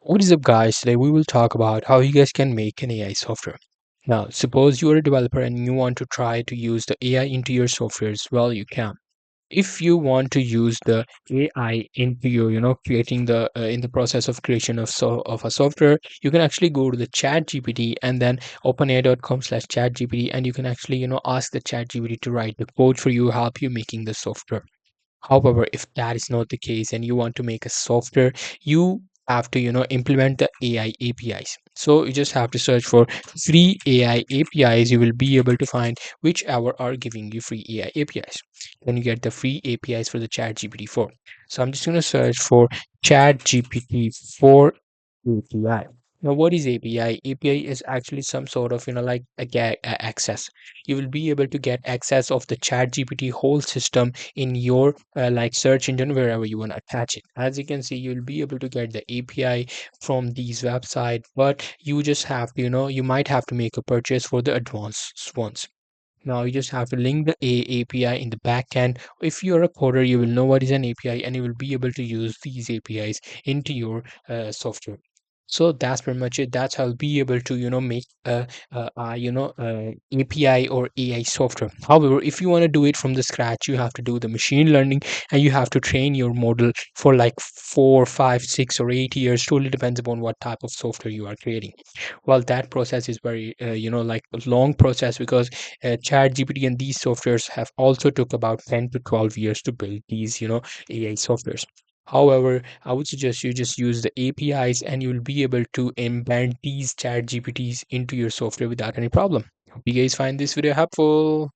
What is up, guys? Today we will talk about how you guys can make an AI software. Now, suppose you're a developer and you want to try to use the AI into your softwares. Well, you can. If you want to use the AI into your, creating the in the process of creation of a software, you can actually go to the Chat GPT and then openai.com/chat GPT, and you can actually, ask the Chat GPT to write the code for you, help you making the software. However, if that is not the case and you want to make a software, you have to, implement the AI APIs. So you just have to search for free AI APIs. You will be able to find whichever are giving you free AI APIs. Then you get the free APIs for the Chat GPT 4. So I'm just going to search for Chat GPT 4 API. Now, what is API? API is actually some sort of, like access. You will be able to get access of the Chat GPT whole system in your like search engine wherever you want to attach it. As you can see, you'll be able to get the API from these website, but you just have to, you might have to make a purchase for the advanced ones. Now you just have to link the API in the back end. If you're a coder, you will know what is an API and you will be able to use these APIs into your software. So that's pretty much it. That's how I'll be able to, make API or AI software. However, if you want to do it from the scratch, you have to do the machine learning and you have to train your model for like 4, 5, 6, or 8 years. Totally depends upon what type of software you are creating. Well, that process is very, like a long process, because Chat GPT and these softwares have also took about 10 to 12 years to build these, AI softwares. However, I would suggest you just use the APIs and you'll be able to embed these Chat GPTs into your software without any problem. Hope you guys find this video helpful.